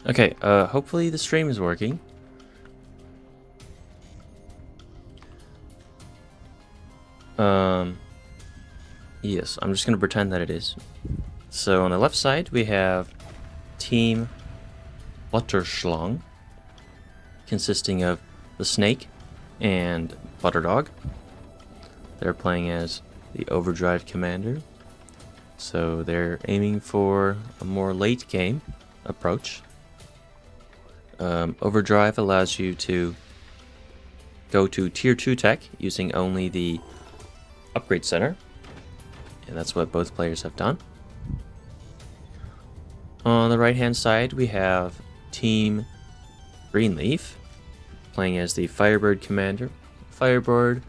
Okay, hopefully the stream is working. Yes, I'm just gonna pretend that it is. So on the left side, we have Team Butterschlong, consisting of the Snake and Butterdog. They're playing as the Overdrive Commander. So they're aiming for a more late game approach. Overdrive allows you to go to Tier 2 tech using only the Upgrade Center. And that's what both players have done. On the right hand side, we have Team Greenleaf playing as the Firebird Commander. Firebird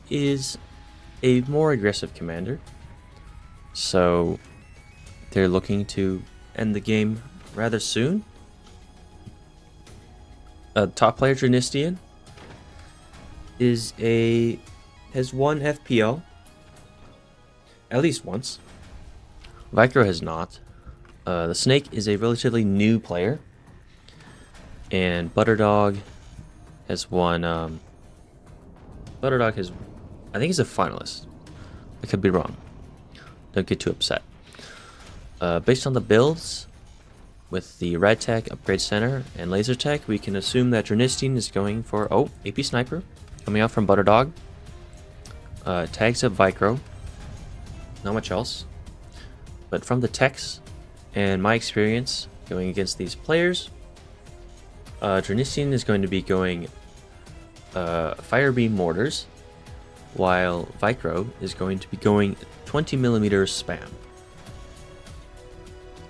is a more aggressive commander, so they're looking to end the game rather soon. Top player Dranistian has won FPL at least once. Vicro has not. The Snake is a relatively new player, and Butterdog has won. Butterdog has, I think he's a finalist. I could be wrong. Don't get too upset. Based on the builds, with the Red Tech, Upgrade Center, and Laser Tech, we can assume that Dranistian is going for, AP Sniper, coming out from Butterdog. Tags up Vicro. Not much else. But from the techs, and my experience going against these players, Dranistian is going to be going Firebeam Mortars, while Vicro is going to be going 20mm spam.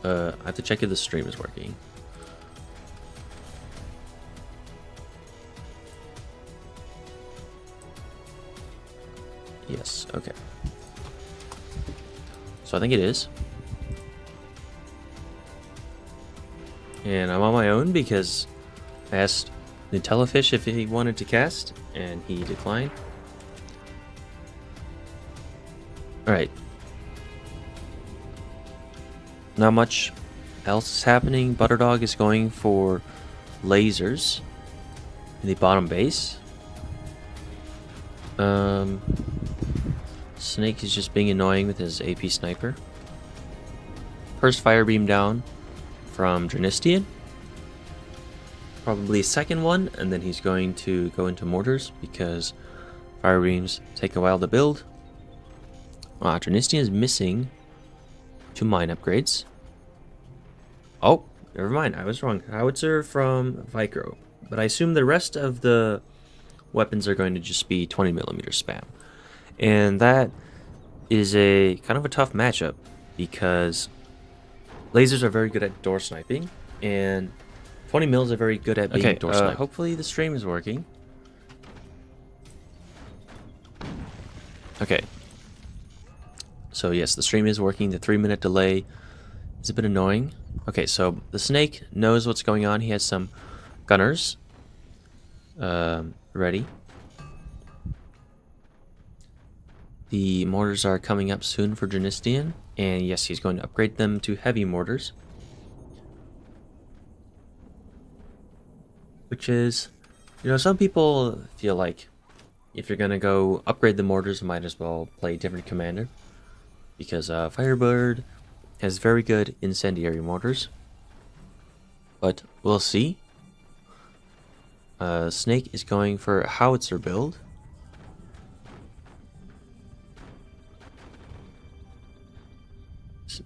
I have to check if the stream is working. Yes, okay. So I think it is. And I'm on my own because I asked Nutellafish if he wanted to cast, and he declined. Alright. Not much else is happening. Butterdog is going for lasers in the bottom base. Snake is just being annoying with his AP Sniper. First Firebeam down from Dranistian. Probably a second one, and then he's going to go into mortars because Firebeams take a while to build. Dranistian is missing 2 mine upgrades. Oh, never mind, I was wrong. Howitzer from Vicro. But I assume the rest of the weapons are going to just be 20mm spam. And that is a kind of a tough matchup because lasers are very good at door sniping, and 20 mils are very good at being door sniped. Hopefully the stream is working. Okay. So yes, the stream is working. The 3-minute delay is a bit annoying. Okay, so the Snake knows what's going on. He has some gunners ready. The mortars are coming up soon for Dranistian, and yes, he's going to upgrade them to heavy mortars. Which is, some people feel like if you're going to go upgrade the mortars, you might as well play a different commander. Because Firebird has very good incendiary mortars. But we'll see. Snake is going for a howitzer build.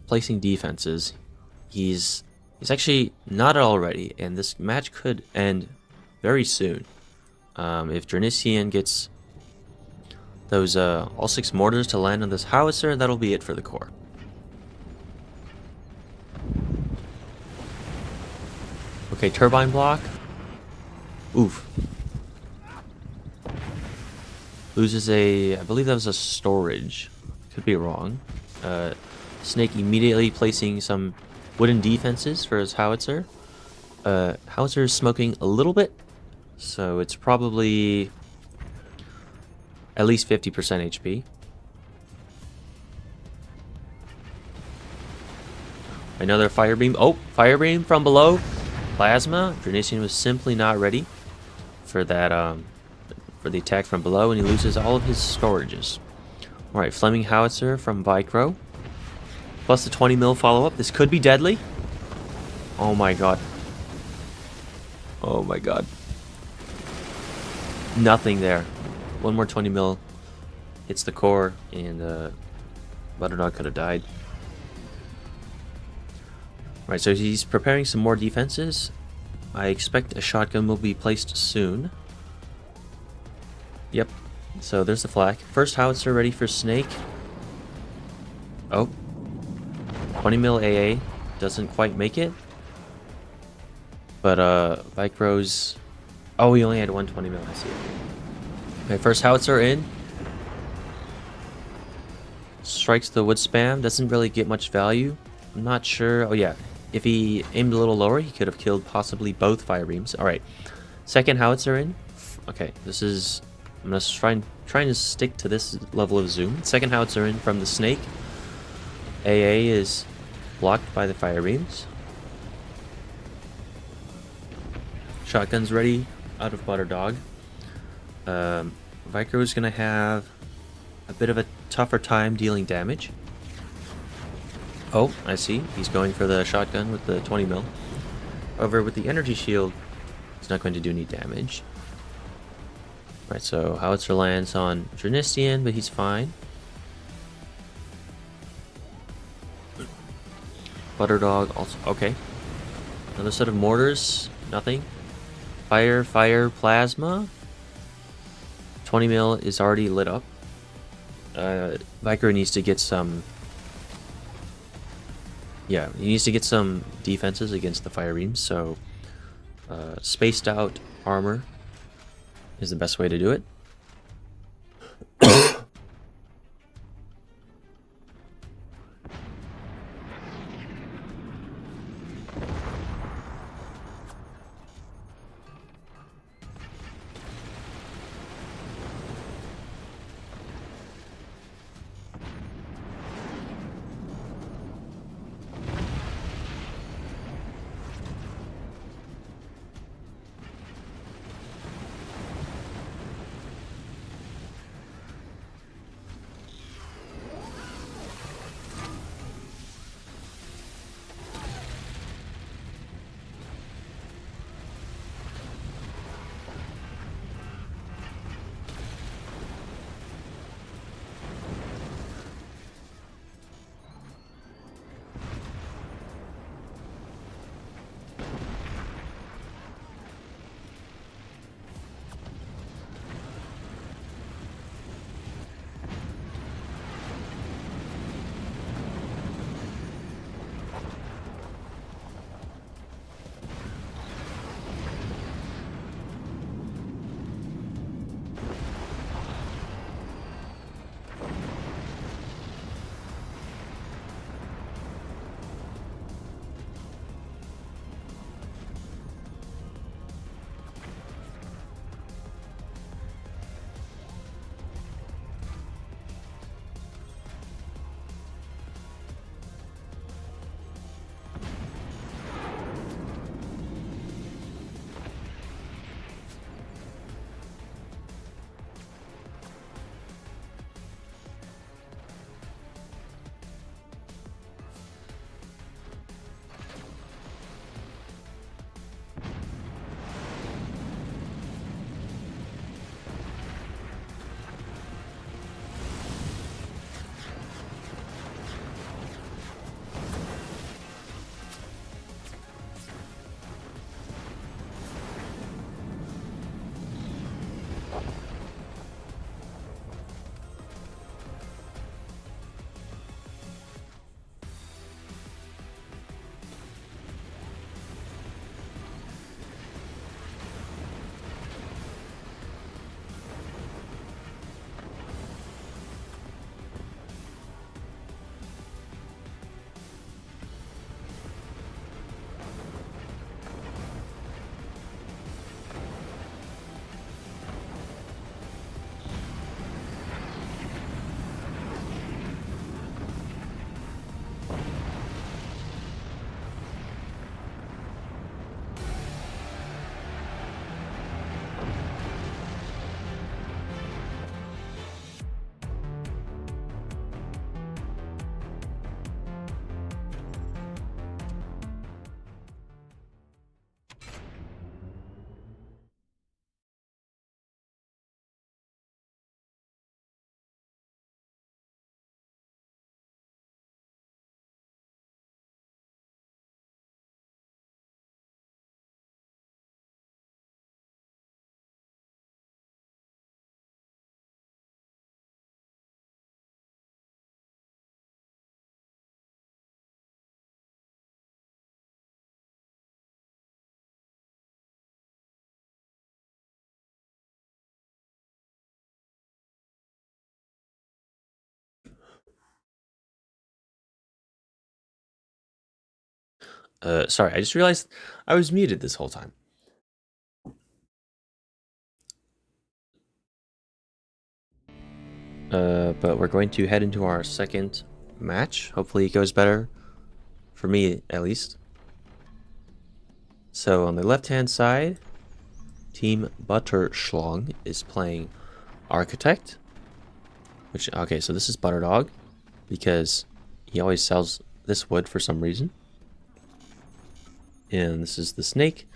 Placing defenses. He's actually not already, and this match could end very soon. If Dranistian gets those all 6 mortars to land on this howitzer, that'll be it for the core. Okay, turbine block. Oof. Loses I believe that was a storage. Could be wrong. Snake immediately placing some wooden defenses for his howitzer. Howitzer is smoking a little bit, so it's probably at least 50% HP. Another Firebeam. Oh, Firebeam from below. plasma. Dranisian was simply not ready for that, for the attack from below, and he loses all of his storages. Alright, Fleming Howitzer from Vicro. Plus the 20 mil follow-up. This could be deadly. Oh my god. Oh my god. Nothing there. One more 20 mil hits the core, and Butterdog could have died. Right, so he's preparing some more defenses. I expect a shotgun will be placed soon. Yep. So there's the flak. First howitzer ready for Snake. Oh. 20 mil AA doesn't quite make it. But Vicro's... Oh, he only had 120 mil, I see it. Okay, first howitzer in. Strikes the wood spam. Doesn't really get much value. I'm not sure. Oh yeah. If he aimed a little lower, he could have killed possibly both fire beams. Alright. Second howitzer in. Okay, this is... I'm going to trying to stick to this level of zoom. Second howitzer in from the Snake. AA is blocked by the fire beams. Shotgun's ready out of Butterdog. Vicro is going to have a bit of a tougher time dealing damage. Oh, I see. He's going for the shotgun with the 20 mil. However, with the energy shield, he's not going to do any damage. Right, so howitzer lands on Dranisian, but he's fine. Butterdog also... Okay. Another set of mortars. Nothing. Fire, fire, plasma. 20 mil is already lit up. Vicro needs to get some... Yeah, he needs to get some defenses against the fire beams, so... spaced out armor is the best way to do it. Sorry, I just realized I was muted this whole time. But we're going to head into our second match. Hopefully it goes better. For me, at least. So on the left-hand side, Team Butterschlong is playing Architect. Okay, so this is Butterdog, because he always sells this wood for some reason. And this is the Snake.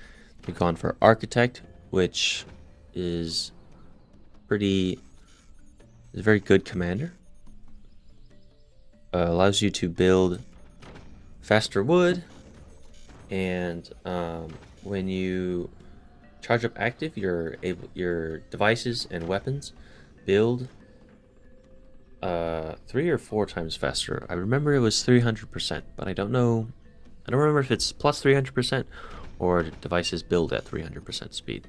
They've gone for Architect, which is a very good commander. Allows you to build faster wood, and when you charge up active, your devices and weapons build 3 or 4 times faster. I remember it was 300%, but I don't know. I don't remember if it's plus 300% or devices build at 300% speed.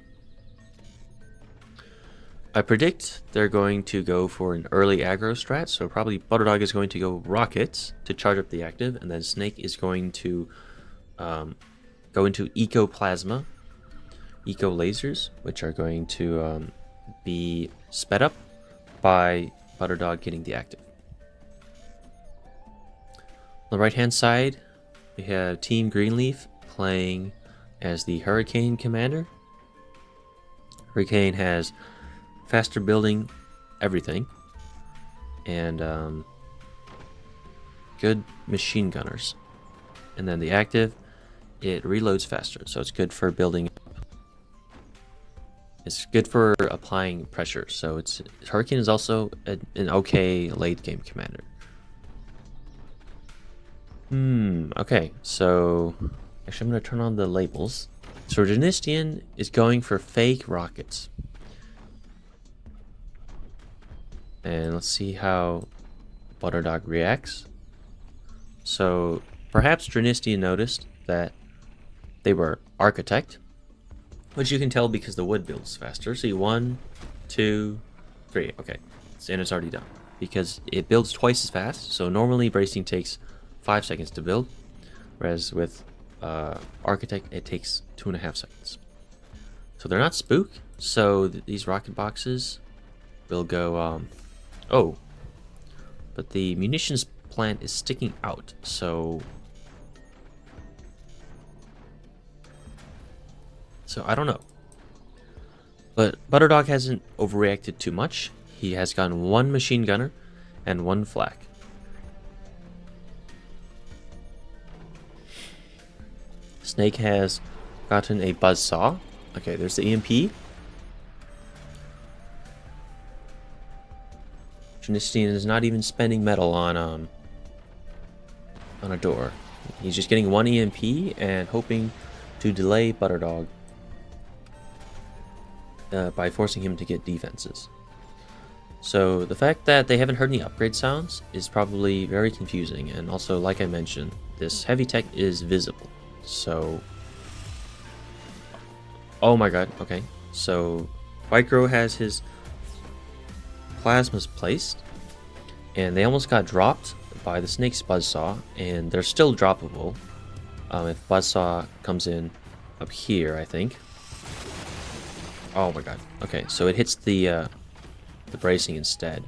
I predict they're going to go for an early aggro strat, so probably Butterdog is going to go Rockets to charge up the active, and then Snake is going to go into Eco Plasma, Eco Lasers, which are going to be sped up by Butterdog getting the active. On the right hand side, we have Team Greenleaf playing as the Hurricane Commander. Hurricane has faster building everything, and good machine gunners. And then the active, it reloads faster, so it's good for building. It's good for applying pressure. So Hurricane is also an okay late game commander. Okay, so actually I'm gonna turn on the labels. So Denistian is going for fake rockets. And let's see how Butterdog reacts. So perhaps Dranistian noticed that they were Architect, which you can tell because the wood builds faster. See, 1, 2, 3. Okay, and it's already done because it builds twice as fast. So normally bracing takes 5 seconds to build, whereas with Architect it takes 2.5 seconds. So they're not spook. So these rocket boxes will go. Oh, but the munitions plant is sticking out, so I don't know. But Butterdog hasn't overreacted too much. He has gotten 1 machine gunner and 1 flak. Snake has gotten a buzzsaw. Okay, there's the EMP. Trinistian is not even spending metal on a door. He's just getting 1 EMP and hoping to delay Butterdog by forcing him to get defenses. So the fact that they haven't heard any upgrade sounds is probably very confusing, and also, like I mentioned, this heavy tech is visible. So, oh my god, okay. So Vicro has his plasmas placed, and they almost got dropped by the Snake's buzzsaw, and they're still droppable if buzzsaw comes in up here, I think. Oh my god. Okay, so it hits the bracing instead,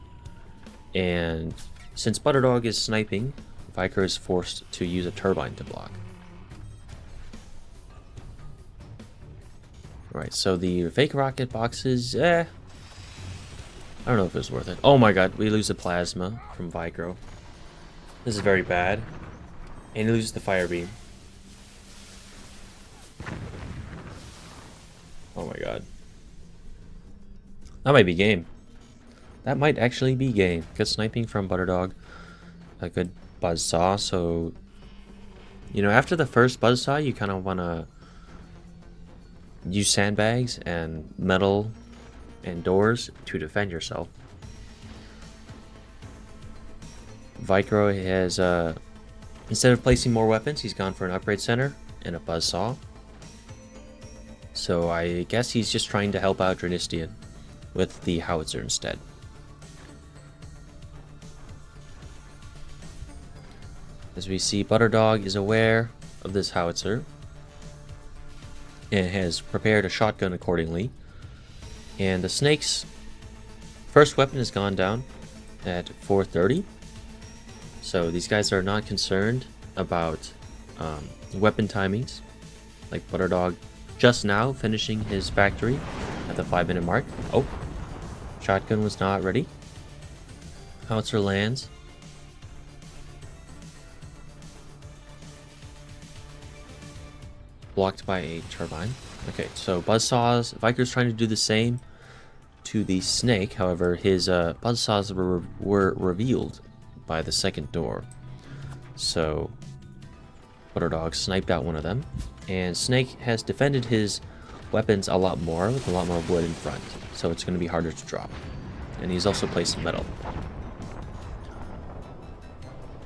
and since Butterdog is sniping, Vicro is forced to use a turbine to block. Right, so the fake rocket boxes, I don't know if it was worth it. Oh my god, we lose the plasma from Vicro. This is very bad. And he loses the fire beam. Oh my god. That might be game. That might actually be game. Good sniping from Butterdog. A good buzzsaw, so you know, after the first buzzsaw you kinda wanna use sandbags and metal and doors to defend yourself. Vicro has, instead of placing more weapons, he's gone for an upgrade center and a buzzsaw. So I guess he's just trying to help out Dranistian with the howitzer instead. As we see, Butterdog is aware of this howitzer and has prepared a shotgun accordingly. And the snake's first weapon has gone down at 430. So these guys are not concerned about weapon timings, like Butterdog just now finishing his factory at the 5-minute mark. Oh, shotgun was not ready. Howitzer lands. Blocked by a turbine. Okay, so Buzzsaws. Viker's trying to do the same to the snake. However, his Buzzsaws were revealed by the second door. So Butterdog sniped out one of them. And Snake has defended his weapons a lot more with a lot more wood in front. So it's going to be harder to drop. And he's also placed some metal.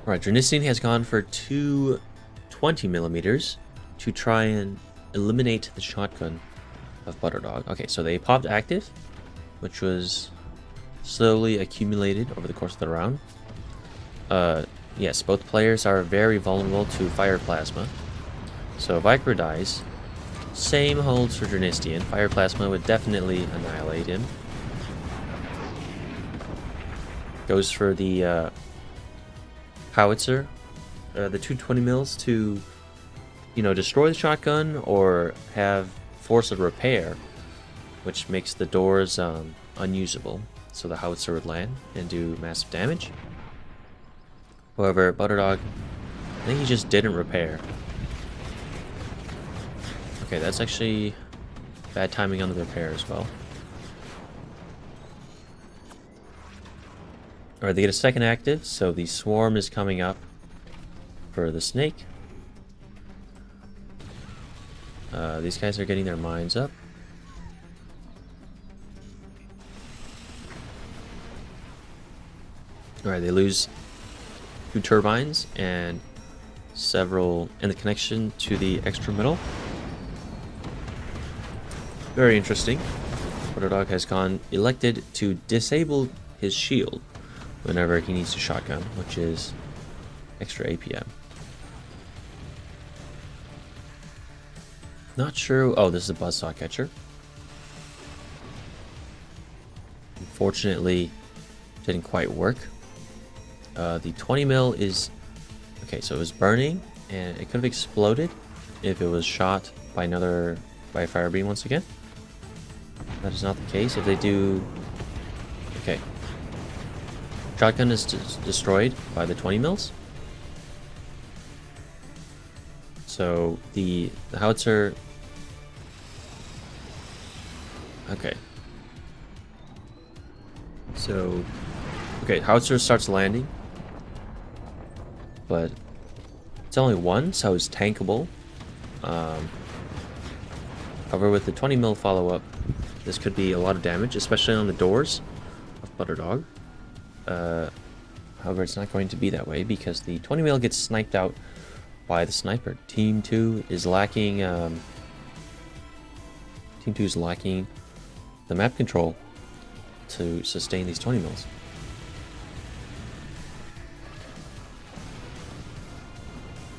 Alright, Dranistine has gone for two 20mm to try and eliminate the shotgun of Butterdog. Okay, so they popped active, which was slowly accumulated over the course of the round. Yes, both players are very vulnerable to fire plasma. So Viker dies. Same holds for Dranistine. Fire plasma would definitely annihilate him. Goes for the howitzer, the 220mm to, destroy the shotgun or have force of repair, which makes the doors unusable. So the howitzer would land and do massive damage. However, Butterdog, I think he just didn't repair. Okay, that's actually bad timing on the repair as well. Alright, they get a second active, so the swarm is coming up for the snake. These guys are getting their mines up. Alright, they lose 2 turbines and several, and the connection to the extra metal. Very interesting. Butterdog has elected to disable his shield whenever he needs to shotgun, which is extra APM. Not sure. Oh, this is a buzzsaw catcher. Unfortunately, didn't quite work. The 20mm is okay. So it was burning, and it could have exploded if it was shot by a fire beam once again. That is not the case. If they do, okay. Shotgun is destroyed by the 20mm. So the howitzer. Okay. So, okay, howitzer starts landing, but it's only one, so it's tankable. However, with the 20mm follow-up, this could be a lot of damage, especially on the doors of Butterdog. However, it's not going to be that way because the 20mm gets sniped out by the sniper. Team 2 is lacking. Team 2 is lacking the map control to sustain these 20mm.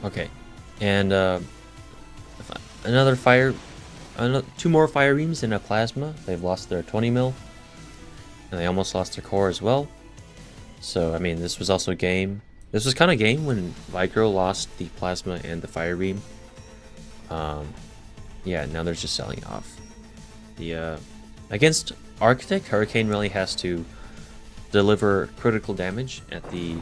Okay, and two more fire beams and a plasma. They've lost their 20mm, and they almost lost their core as well. So I mean, this was also game. This was kind of game when Viker lost the plasma and the fire beam. Yeah, now they're just selling off. The against Architect, Hurricane really has to deliver critical damage at the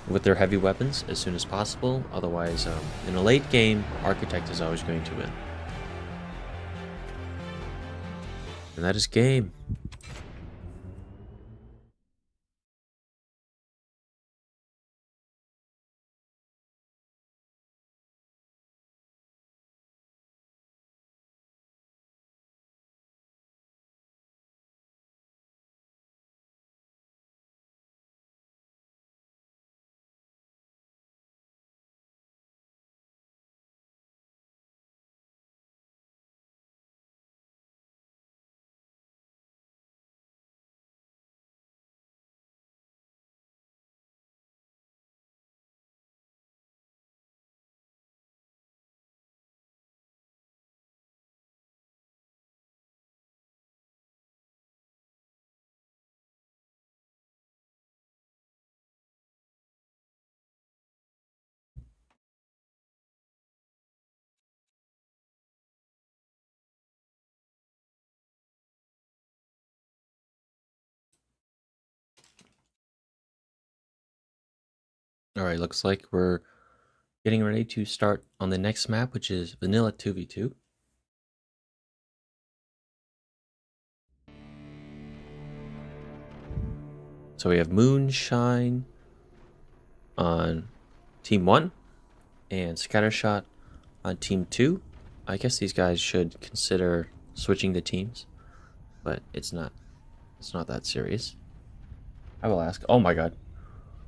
with their heavy weapons as soon as possible. Otherwise, in a late game, Architect is always going to win. And that is game. Alright, looks like we're getting ready to start on the next map, which is Vanilla 2v2. So we have Moonshine on Team 1 and Scattershot on Team 2. I guess these guys should consider switching the teams, but it's not that serious. I will ask. Oh my god.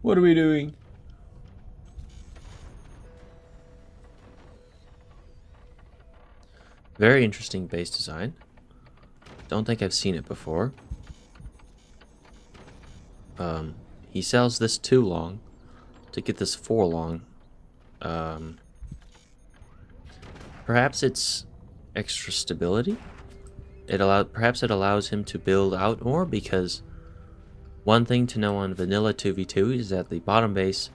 What are we doing? Very interesting base design. Don't think I've seen it before. He sells this 2 long to get this 4 long. Perhaps it's extra stability. Perhaps it allows him to build out more, because one thing to know on Vanilla 2v2 is that the bottom base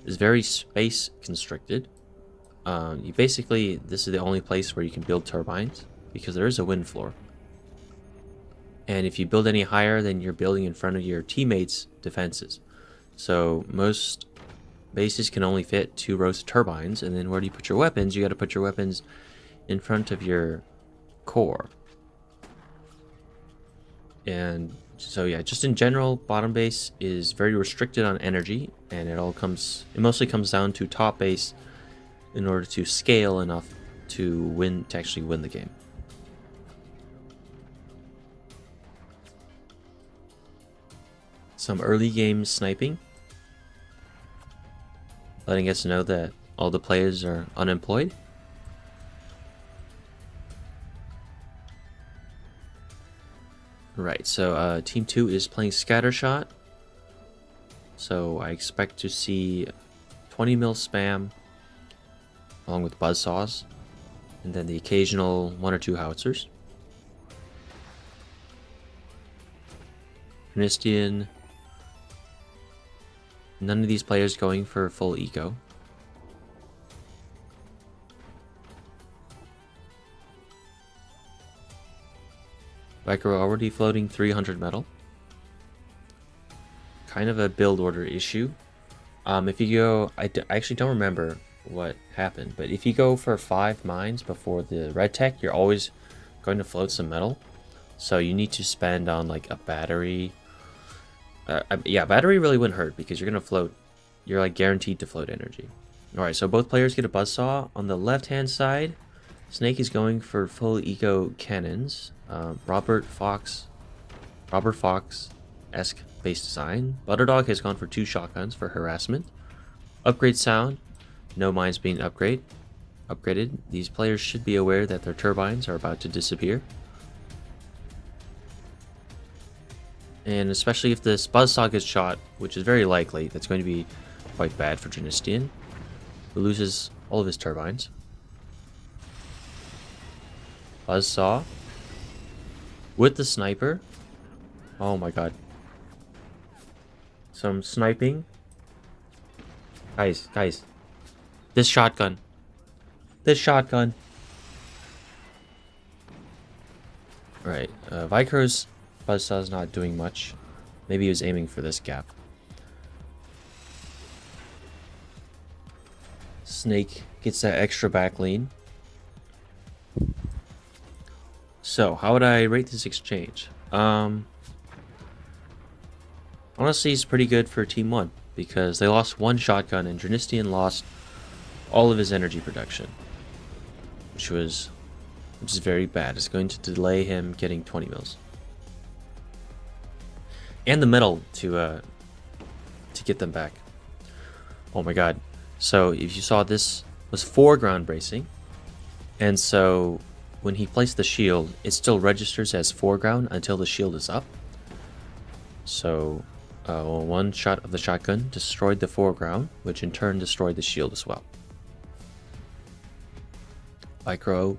is very space constricted. This is the only place where you can build turbines, because there is a wind floor. And if you build any higher, then you're building in front of your teammates' defenses. So most bases can only fit 2 rows of turbines, and then where do you put your weapons? You got to put your weapons in front of your core. And so yeah, just in general, bottom base is very restricted on energy, and it mostly comes down to top base in order to scale enough to actually win the game. Some early game sniping, letting us know that all the players are unemployed. Right, so Team 2 is playing Scattershot. So I expect to see 20 mil spam along with buzzsaws, and then the occasional 1 or 2 howitzers. Trinistian. None of these players going for full eco. Viker already floating 300 metal. Kind of a build order issue. If you go, I actually don't remember what happened, but if you go for 5 mines before the red tech, you're always going to float some metal. So you need to spend on like a battery. Yeah, battery really wouldn't hurt, because you're gonna float. You're like guaranteed to float energy. All right, so both players get a buzzsaw. On the left-hand side, Snake is going for full eco cannons. Robert Fox-esque base design. Butterdog has gone for 2 shotguns for harassment. Upgrade sound. No mines being upgraded. These players should be aware that their turbines are about to disappear. And especially if this buzzsaw gets shot, which is very likely, that's going to be quite bad for Trinistian, who loses all of his turbines. Buzzsaw with the sniper. Oh my god. Some sniping. Guys. This shotgun. Alright, Viker's buzzsaw's not doing much. Maybe he was aiming for this gap. Snake gets that extra back lean. So, how would I rate this exchange? Honestly, it's pretty good for Team 1, because they lost 1 shotgun and Trinistian lost all of his energy production, which is very bad. It's going to delay him getting 20 mils. And the metal to get them back. Oh my god. So if you saw, this was 4 ground bracing, and so when he placed the shield, it still registers as 4 ground until the shield is up. So 1 shot of the shotgun destroyed the 4 ground, which in turn destroyed the shield as well. Micro.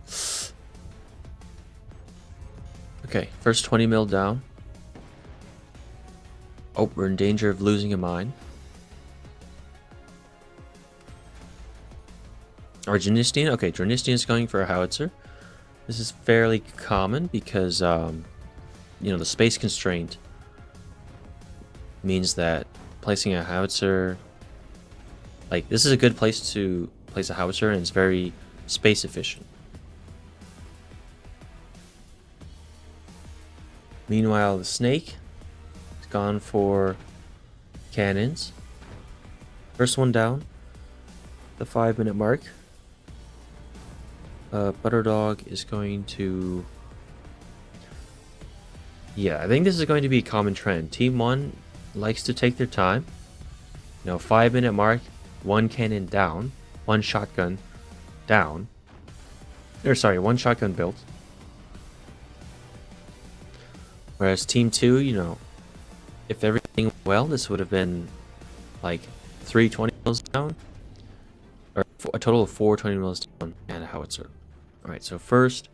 Okay, first 20 mil down. Oh, we're in danger of losing a mine. Or Trinistian. Okay, Trinistian is going for a howitzer. This is fairly common because, the space constraint means that placing a howitzer Like, this is a good place to place a howitzer, and it's very space efficient. Meanwhile, the snake has gone for cannons. First one down, the 5-minute mark. Butterdog is going to... Yeah, I think this is going to be a common trend. Team 1 likes to take their time. 5-minute mark, 1 cannon down, 1 shotgun down. Or sorry, 1 shotgun built. Whereas Team 2, if everything went well, this would have been like 3 20 mils down. Or a total of 4 20 mils down and a howitzer. Alright, so first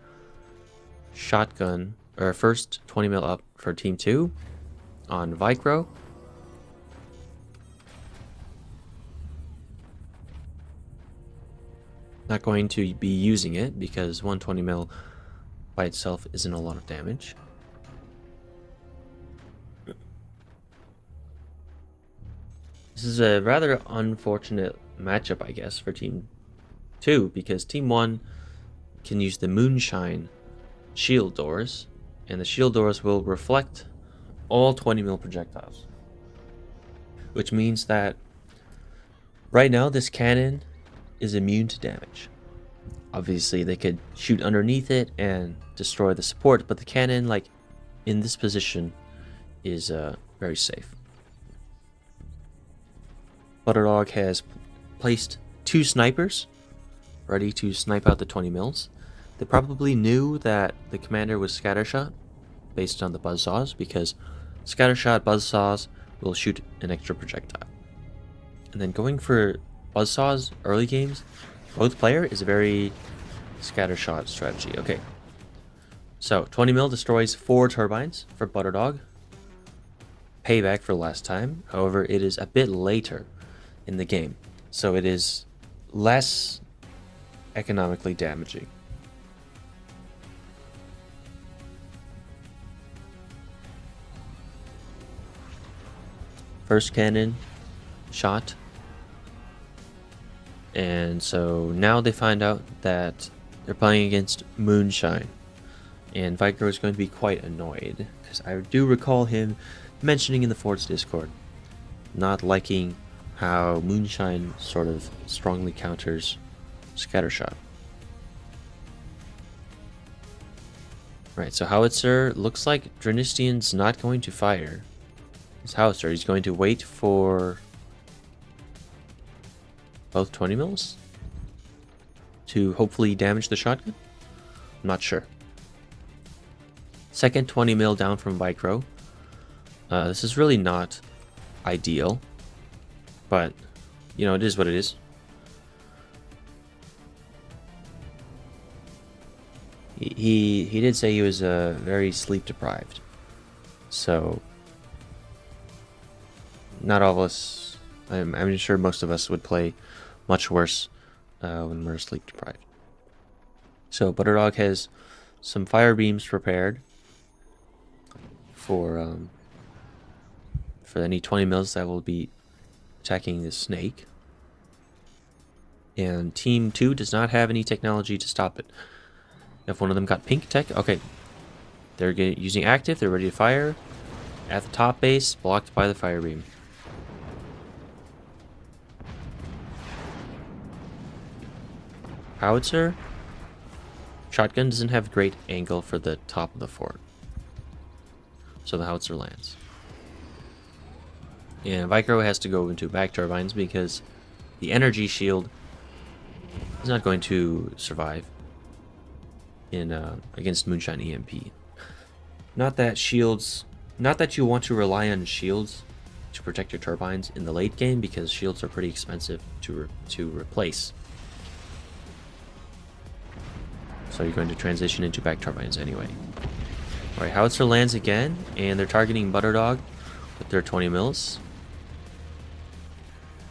shotgun, or first 20 mil up for Team 2 on Vicro. Not going to be using it because 120 mil by itself isn't a lot of damage. This is a rather unfortunate matchup, I guess, for Team 2 because Team 1 can use the Moonshine shield doors, and the shield doors will reflect all 20 mil projectiles. Which means that right now this cannon is immune to damage. Obviously they could shoot underneath it and destroy the support, but the cannon, like in this position, is very safe. Butterdog has placed 2 snipers ready to snipe out the 20 mils. They probably knew that the commander was scattershot based on the buzzsaws, because scattershot buzzsaws will shoot an extra projectile. And then going for buzzsaws early games, both player is a very scattershot strategy. Okay, so 20 mil destroys 4 turbines for Butterdog. Payback for last time. However, it is a bit later in the game, so it is less economically damaging. First cannon shot, and so now they find out that they're playing against Moonshine, and Vicro is going to be quite annoyed because I do recall him mentioning in the Forge Discord not liking how Moonshine sort of strongly counters Scattershot. Right, so Howitzer, looks like Dranistian's not going to fire his Howitzer. He's going to wait for both 20 mils to hopefully damage the shotgun. I'm not sure. Second 20 mil down from Vicro. This is really not ideal, but you know, it is what it is. He did say he was very sleep deprived, so not all of us. I'm sure most of us would play much worse when we're sleep deprived. So Butterdog has some fire beams prepared for any 20 mils that will be attacking the snake. And Team 2 does not have any technology to stop it. If one of them got pink tech, okay. They're using active, they're ready to fire. At the top base, blocked by the fire beam. Howitzer. Shotgun doesn't have great angle for the top of the fort, so the Howitzer lands. And Vicro has to go into back turbines because the energy shield is not going to survive in against Moonshine EMP. Not that you want to rely on shields to protect your turbines in the late game, because shields are pretty expensive to replace. So you're going to transition into back turbines anyway. Alright, Howitzer lands again, and they're targeting Butterdog with their 20 mils.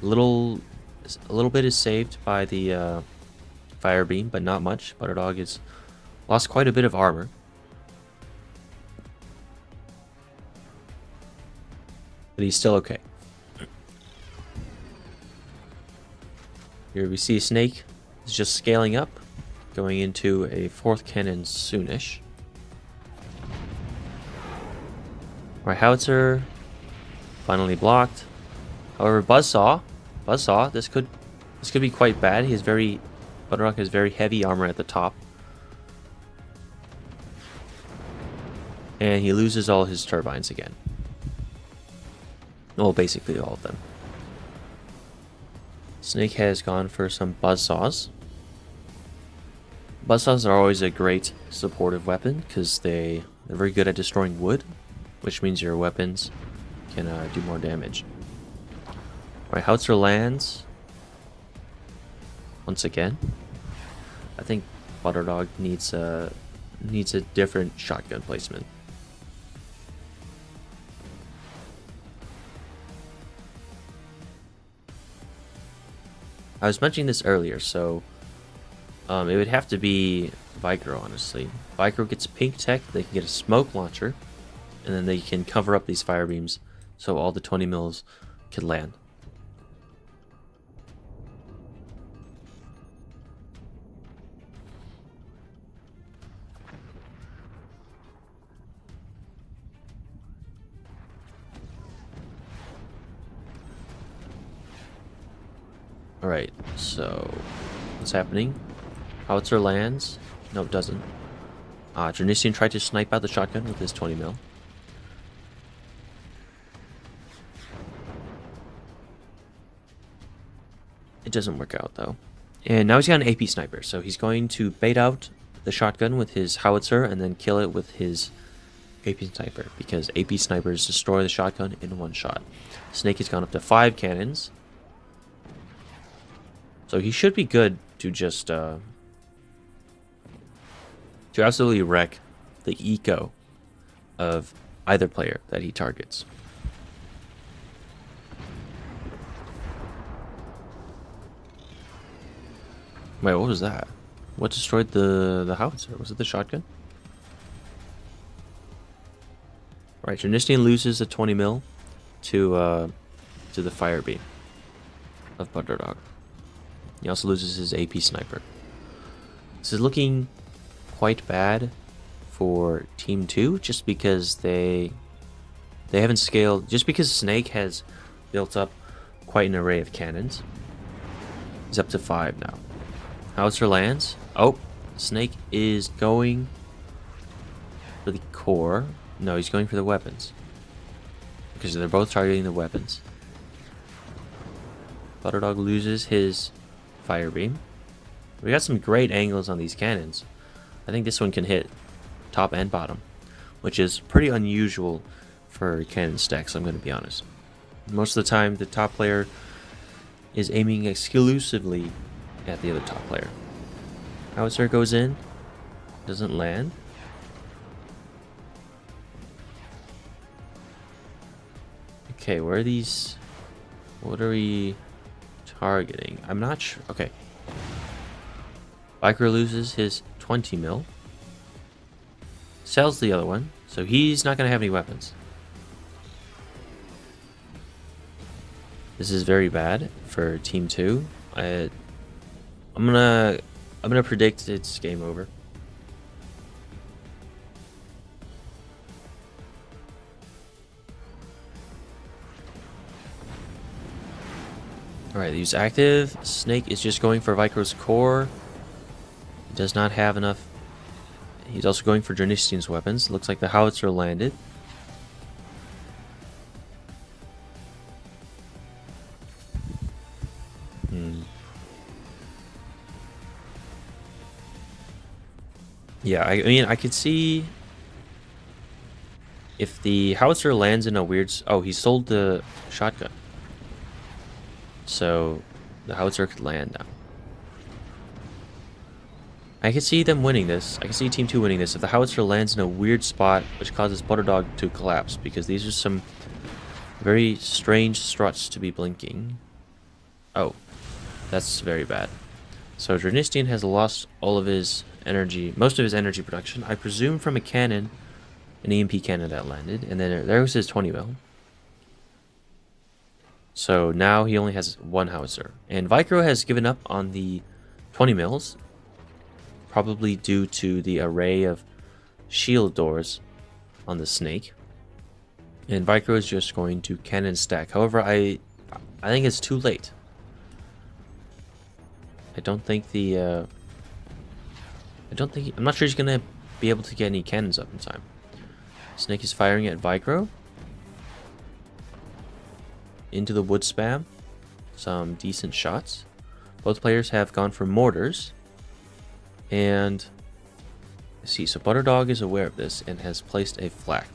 A little bit is saved by the fire beam, but not much. Butterdog has lost quite a bit of armor. But he's still okay. Here we see Snake is just scaling up, going into a 4th cannon soonish. Right, howitzer finally blocked. However, Buzzsaw, this could be quite bad. Butterdog has very heavy armor at the top. And he loses all his turbines again. Well, basically all of them. Snake has gone for some buzzsaws. Buzzsaws are always a great supportive weapon because they're very good at destroying wood, which means your weapons can do more damage. Alright, howitzer lands once again. I think Butterdog needs a different shotgun placement. I was mentioning this earlier, so it would have to be Vicro, honestly. Vicro gets pink tech, they can get a smoke launcher, and then they can cover up these fire beams so all the 20 mils can land. Alright, so what's happening? Howitzer lands. No, it doesn't. Dranisian tried to snipe out the shotgun with his 20 mil. It doesn't work out though. And now he's got an AP sniper, so he's going to bait out the shotgun with his howitzer and then kill it with his AP sniper, because AP snipers destroy the shotgun in one shot. Snake has gone up to 5 cannons. So he should be good to just to absolutely wreck the eco of either player that he targets. Wait, what was that? What destroyed the howitzer? Was it the shotgun? Right, Janistine loses a 20 mil to the fire beam of Butterdog. He also loses his AP sniper. This is looking quite bad for Team 2, just because they haven't scaled. Just because Snake has built up quite an array of cannons. He's up to 5 now. Howitzer lands. Oh, Snake is going for the core. No, he's going for the weapons, because they're both targeting the weapons. Butterdog loses his fire beam. We got some great angles on these cannons. I think this one can hit top and bottom, which is pretty unusual for cannon stacks, I'm going to be honest. Most of the time, the top player is aiming exclusively at the other top player. Howitzer goes in, doesn't land. Okay, where are these? What are we targeting? I'm not sure. Okay. Biker loses his 20 mil. Sells the other one, so he's not going to have any weapons. This is very bad for Team 2. I'm gonna predict it's game over. Alright, he's active. Snake is just going for Vicro's core. He does not have enough. He's also going for Dranisian's weapons. Looks like the howitzer landed. Yeah, I mean, I could see if the howitzer lands in a weird... Oh, he sold the shotgun. So the howitzer could land now. I could see them winning this. I can see Team 2 winning this if the howitzer lands in a weird spot, which causes Butterdog to collapse, because these are some very strange struts to be blinking. Oh, that's very bad. So Dranisian has lost all of his energy, most of his energy production, I presume from a cannon, an EMP cannon that landed, and then there was his 20 mil. So now he only has one howitzer. And Vicro has given up on the 20 mils, probably due to the array of shield doors on the snake. And Vicro is just going to cannon stack. However, I think it's too late. I don't think I'm not sure he's gonna be able to get any cannons up in time. Snake is firing at Vicro. Into the wood spam. Some decent shots. Both players have gone for mortars. And let's see, so Butterdog is aware of this and has placed a flak.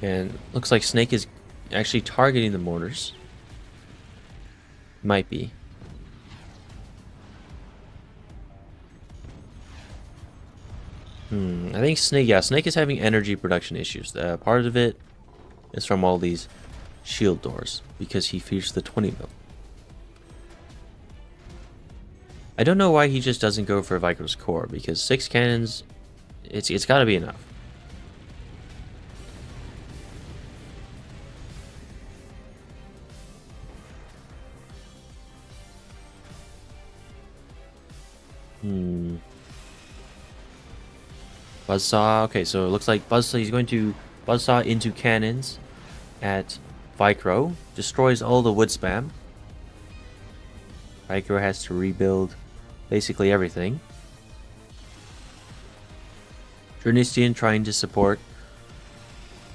And looks like Snake is actually targeting the mortars. Might be. I think Snake is having energy production issues. Part of it is from all these shield doors because he fears the 20 mil. I don't know why he just doesn't go for Vicro's core, because 6 cannons, it's got to be enough. Buzzsaw. Okay, so it looks like he's going to Buzzsaw into cannons at Vicro. Destroys all the wood spam. Vicro has to rebuild basically everything. Jurnistian trying to support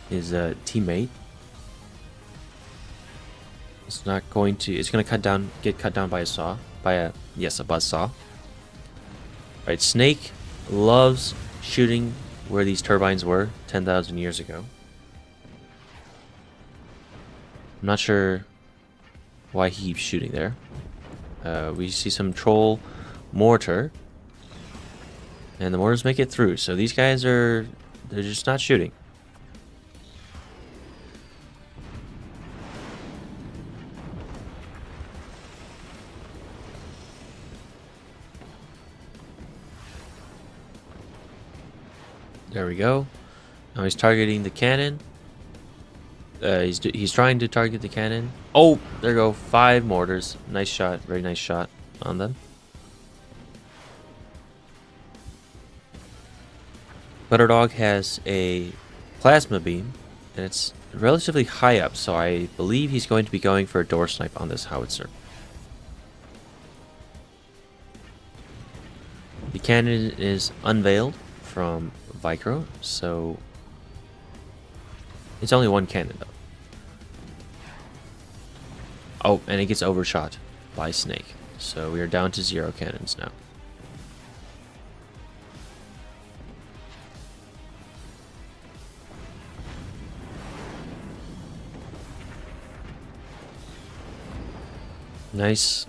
his teammate. It's not going to. It's going to get cut down by a saw. A buzzsaw. Right, Snake loves shooting where these turbines were 10,000 years ago. I'm not sure why he keeps shooting there. We see some troll mortar, and the mortars make it through. So these guys they're just not shooting. There we go. Now he's targeting the cannon. He's trying to target the cannon. Oh, there go 5 mortars. Nice shot, very nice shot on them. Butterdog has a plasma beam, and it's relatively high up, so I believe he's going to be going for a door snipe on this howitzer. The cannon is unveiled from Vicro, so it's only one cannon though. Oh, and it gets overshot by Snake, so we are down to 0 cannons now. Nice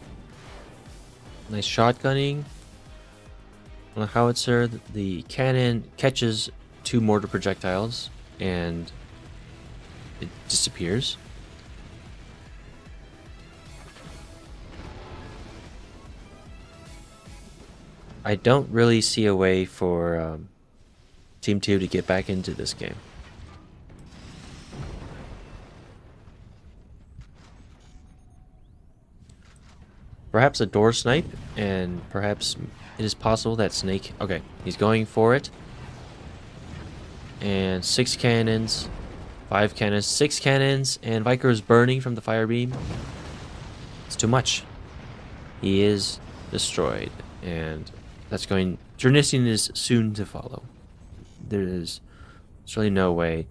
shotgunning on the howitzer. The cannon catches 2 mortar projectiles and it disappears. I don't really see a way for Team 2 to get back into this game. Perhaps a door snipe, and perhaps it is possible that Snake... Okay, he's going for it. And 6 cannons, 5 cannons, 6 cannons, and Vicro is burning from the fire beam. It's too much. He is destroyed, and that's going... Jurnistian is soon to follow. There's really no way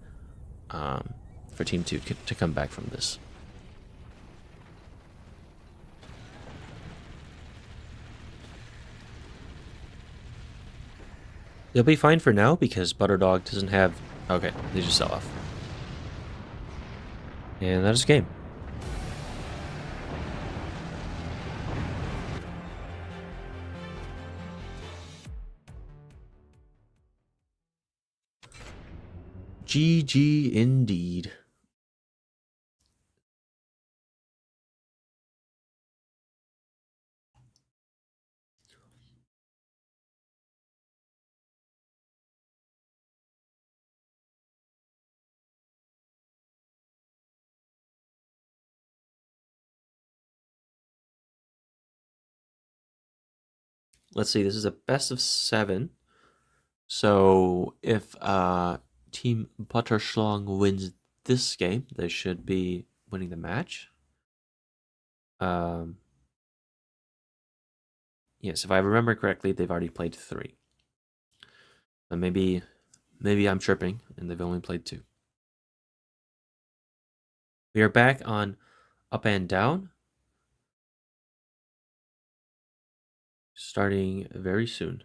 for Team 2 to come back from this. They'll be fine for now because Butterdog doesn't have... Okay, they just sell off. And that is game. GG indeed. let's see, this is a best of 7. So if Team Butterschlong wins this game, they should be winning the match. Yes, if I remember correctly, they've already played 3. But maybe I'm tripping and they've only played 2. We are back on Up and Down, starting very soon.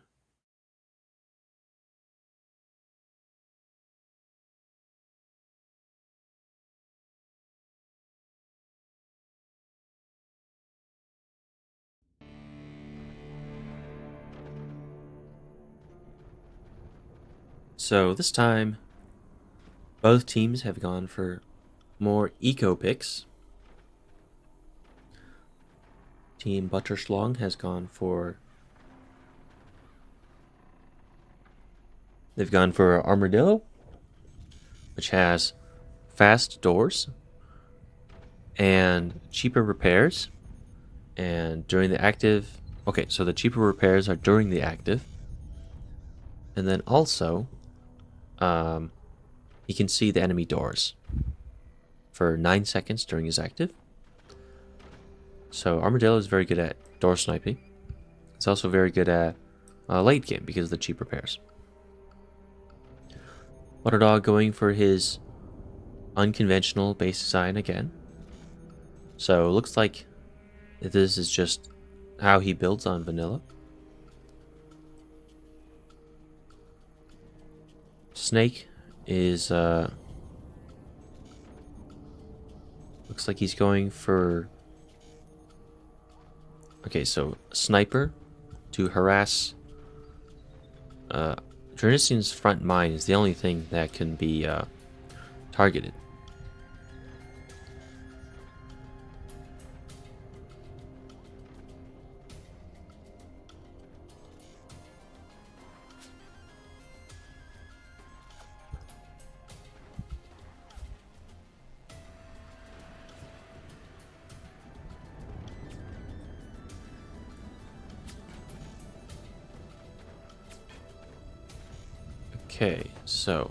So this time, both teams have gone for more eco picks. Team Butterschlong has gone for... They've gone for Armadillo, which has fast doors and cheaper repairs. And during the active... Okay, so the cheaper repairs are during the active. And then also, he can see the enemy doors for 9 seconds during his active. So Armadillo is very good at door sniping. It's also very good at late game because of the cheap repairs. Waterdog going for his unconventional base design again. So it looks like this is just how he builds on vanilla. Snake is looks like he's going for... Okay, so sniper to harass Trinician's front mine is the only thing that can be targeted. Okay, so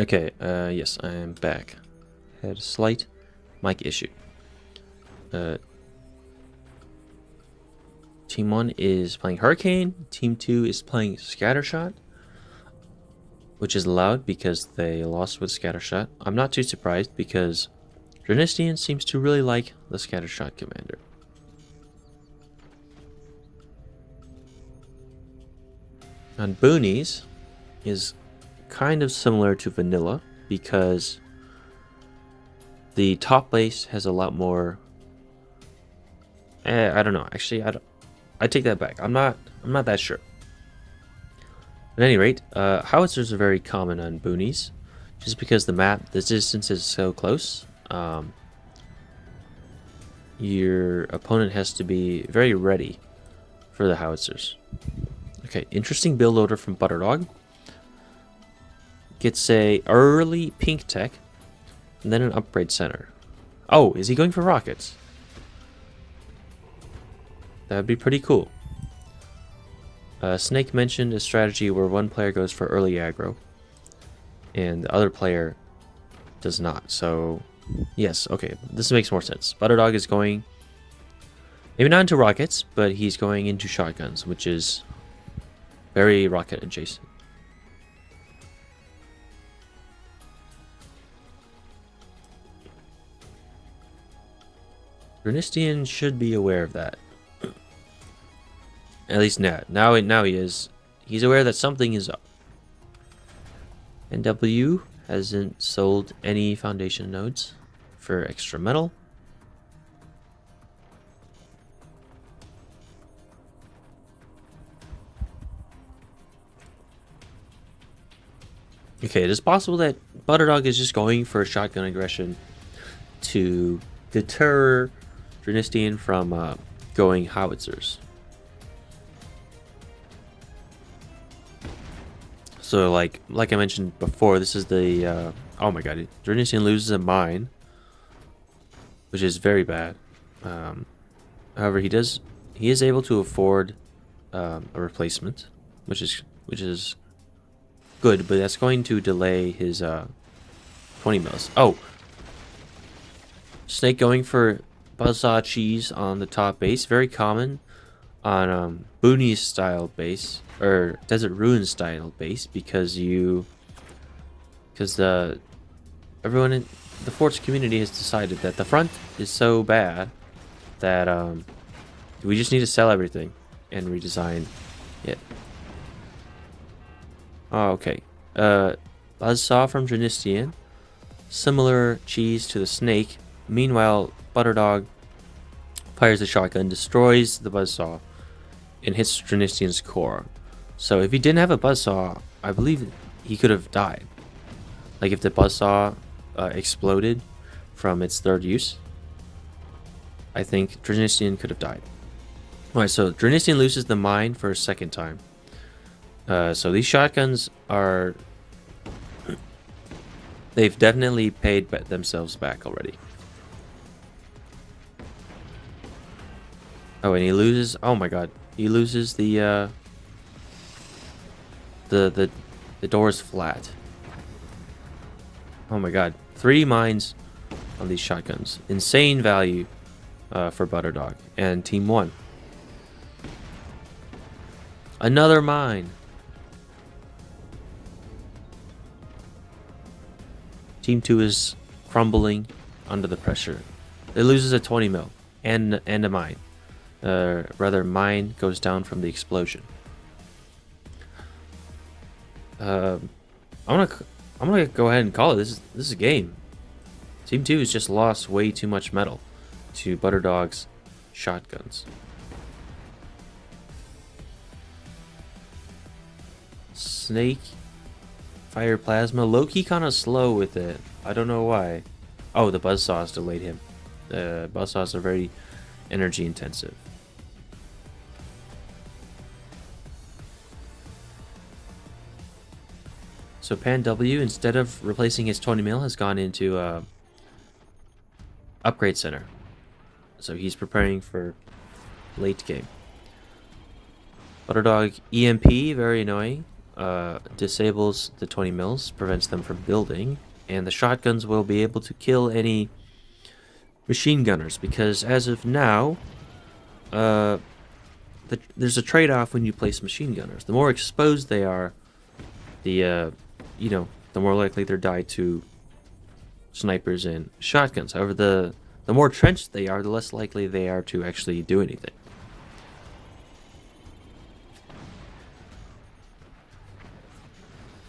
Okay, yes, I am back. Had a slight mic issue. Team 1 is playing Hurricane, Team 2 is playing Scattershot, which is loud because they lost with Scattershot. I'm not too surprised because Dranistian seems to really like the Scattershot commander. On Boonies is kind of similar to Vanilla because the top base has a lot more. I don't know. Actually, I take that back. I'm not that sure. At any rate, howitzers are very common on Boonies, just because the distance is so close. Your opponent has to be very ready for the howitzers. Okay, interesting build order from Butterdog. Gets a early pink tech, and then an upgrade center. Oh, is he going for rockets? That would be pretty cool. Snake mentioned a strategy where one player goes for early aggro, and the other player does not. So, yes, okay, this makes more sense. Butterdog is going, maybe not into rockets, but he's going into shotguns, which is very rocket adjacent. Dranistian should be aware of that. At least now he is. He's aware that something is up. NW hasn't sold any foundation nodes for extra metal. Okay, it is possible that Butterdog is just going for shotgun aggression to deter Dranistian from going howitzers. So like I mentioned before, this is the oh my god, Dranistian loses a mine, which is very bad. However, he is able to afford a replacement, which is good, but that's going to delay his 20 mils. Oh, Snake going for buzzsaw cheese on the top base, very common on Boonies style base or Desert Ruin style base because everyone in the Forts community has decided that the front is so bad that we just need to sell everything and redesign it. Oh, okay. Buzzsaw from Dranistian. Similar cheese to the Snake. Meanwhile, Butterdog fires the shotgun, destroys the buzzsaw, and hits Dranistian's core. So if he didn't have a buzzsaw, I believe he could have died. Like if the buzzsaw exploded from its third use, I think Dranistian could have died. Alright, so Dranistian loses the mine for a second time. So these shotguns are... they've definitely paid themselves back already. Oh, and he loses... oh my god. He loses the door is flat. Oh my god. 3 mines on these shotguns. Insane value for Butterdog. And Team 1. Another mine. Team 2 is crumbling under the pressure. It loses a 20 mil and a mine. Rather, mine goes down from the explosion. I'm gonna go ahead and call it. This is a game. Team 2 has just lost way too much metal to Butterdog's shotguns. Snake, fire plasma. Low-key kind of slow with it. I don't know why. Oh, the buzzsaws delayed him. Buzzsaws are very energy intensive. So Pan W, instead of replacing his 20 mil, has gone into upgrade center. So he's preparing for late game. Butterdog EMP, very annoying. disables the 20 mils, prevents them from building, and the shotguns will be able to kill any machine gunners, because as of now, there's a trade-off when you place machine gunners. The more exposed they are, the more likely they're die to snipers and shotguns. However, the more trenched they are, the less likely they are to actually do anything.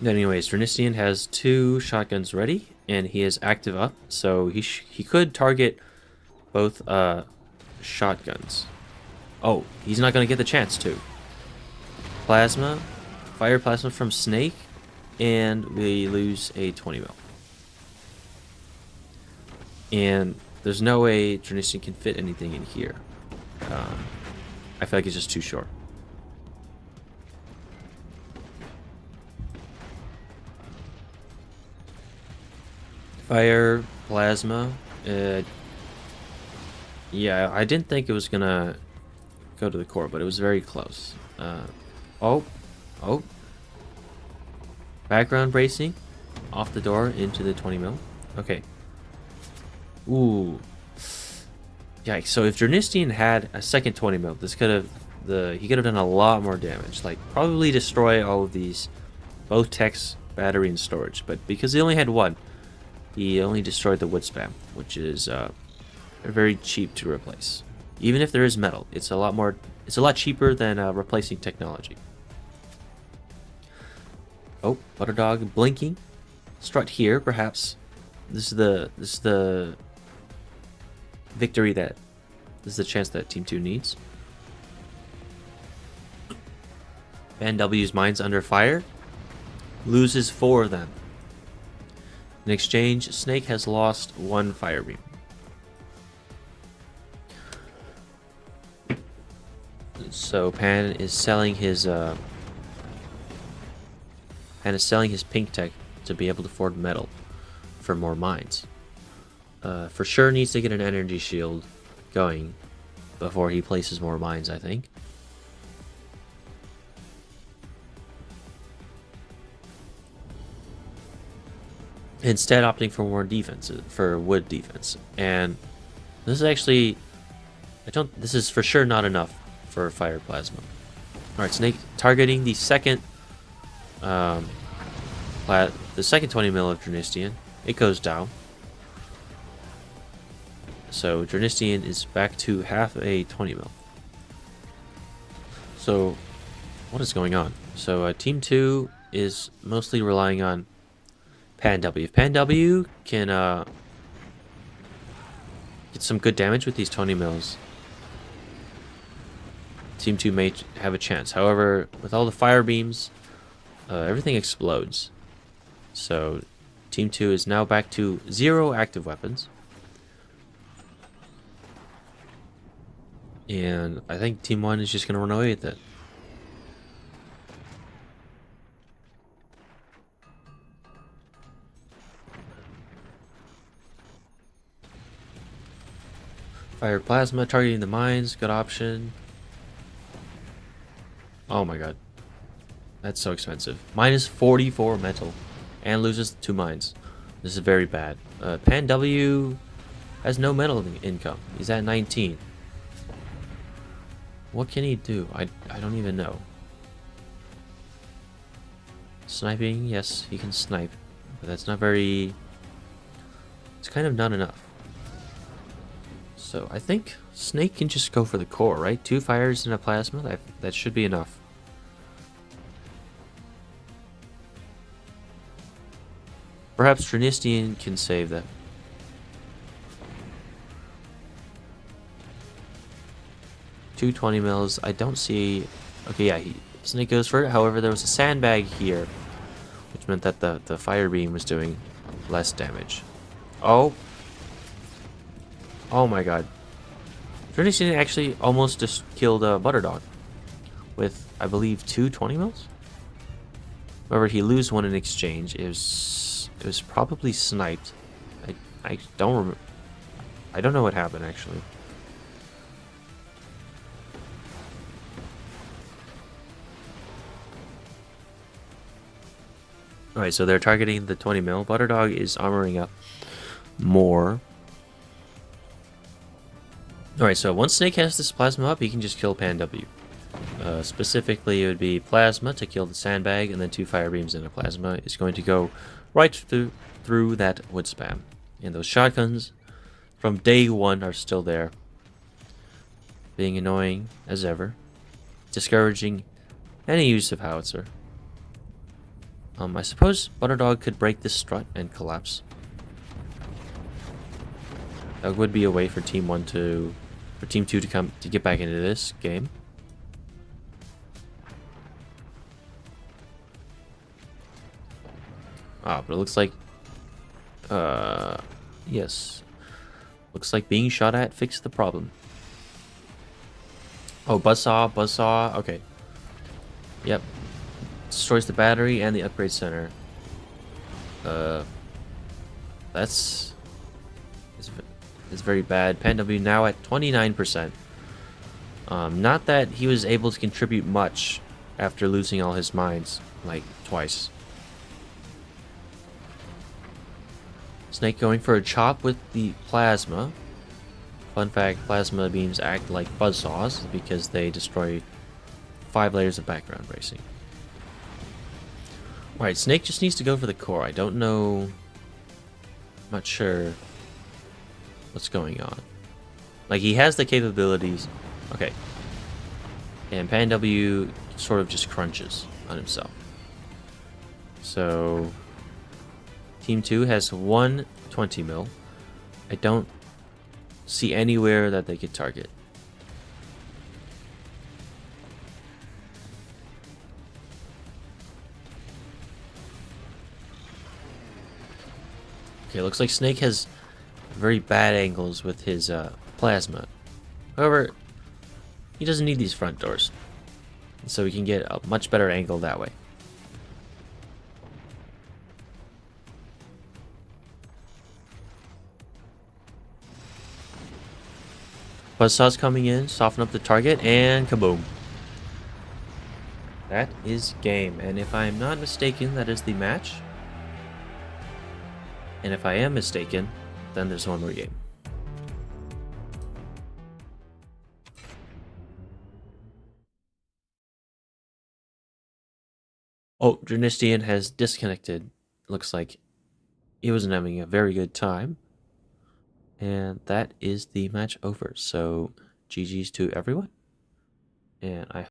Anyways, Dronisian has 2 shotguns ready, and he is active up, so he could target both shotguns. Oh, he's not going to get the chance to. Plasma, fire plasma from Snake, and we lose a 20 mil. And there's no way Dronisian can fit anything in here. I feel like it's just too short. Fire, plasma. Yeah, I didn't think it was gonna go to the core, but it was very close. Oh. Background bracing. Off the door into the 20 mil. Okay. Ooh. Yikes. So if Dronisian had a second 20 mil, he could have done a lot more damage. Like, probably destroy all of these, both techs, battery, and storage. But because he only had one, he only destroyed the wood spam, which is very cheap to replace. Even if there is metal, it's a lot cheaper than replacing technology. Oh, Butterdog blinking. Strut here, perhaps. This is the victory this is the chance that Team 2 needs. Van W's mines under fire. Loses 4 of them. In exchange, Snake has lost 1 fire beam. So Pan is selling his pink tech to be able to afford metal for more mines. For sure needs to get an energy shield going before he places more mines, I think. Instead opting for more defense, for wood defense. And this is actually, this is for sure not enough for fire plasma. Alright, Snake targeting the second 20 mil of Dronisian. It goes down. So Dronisian is back to half a 20 mil. So what is going on? So Team 2 is mostly relying on Pan W. If Pan W can get some good damage with these 20 mils, Team 2 may have a chance. However, with all the fire beams, everything explodes. So Team 2 is now back to 0 active weapons. And I think Team 1 is just going to run away with it. Fire plasma, targeting the mines, good option. Oh my god. That's so expensive. Minus 44 metal. And loses 2 mines. This is very bad. Pan W has no metal income. He's at 19. What can he do? I don't even know. Sniping, yes, he can snipe. But that's not very... It's kind of not enough. So I think Snake can just go for the core, right? 2 fires and a plasma, that should be enough. Perhaps Dronisian can save that. Two 20 mils. I don't see... Okay, yeah, Snake goes for it. However, there was a sandbag here, which meant that the fire beam was doing less damage. Oh. Oh my god. Dronisian actually almost just killed Butterdog with, I believe, 2 20 mils? However, he lose 1 in exchange. It was probably sniped. I don't remember. I don't know what happened actually. Alright, so they're targeting the 20 mil. Butterdog is armoring up more. Alright, so once Snake has this plasma up, he can just kill Pan W. Specifically, it would be plasma to kill the sandbag, and then 2 fire beams and a plasma is going to go right through that wood spam. And those shotguns from day one are still there, being annoying as ever, discouraging any use of howitzer. I suppose Butterdog could break this strut and collapse. That would be a way for Team 2 to get back into this game. But it looks like yes. Looks like being shot at fixed the problem. Oh, buzzsaw, okay. Yep. Destroys the battery and the upgrade center. That's very bad. Pan W now at 29%. Not that he was able to contribute much after losing all his mines, like twice. Snake going for a chop with the plasma. Fun fact, plasma beams act like buzzsaws because they destroy 5 layers of background bracing. Alright, Snake just needs to go for the core. I don't know. I'm not sure what's going on. Like, he has the capabilities. Okay. And Pan W sort of just crunches on himself. So, Team 2 has 120 mil. I don't see anywhere that they could target. Okay, looks like Snake has very bad angles with his plasma. However, he doesn't need these front doors, so he can get a much better angle that way. Buzzsaw's coming in, soften up the target, and kaboom. That is game, and if I'm not mistaken, that is the match. And if I am mistaken, then there's one more game. Oh, Dranistian has disconnected. Looks like he wasn't having a very good time. And that is the match over. So, GG's to everyone. And I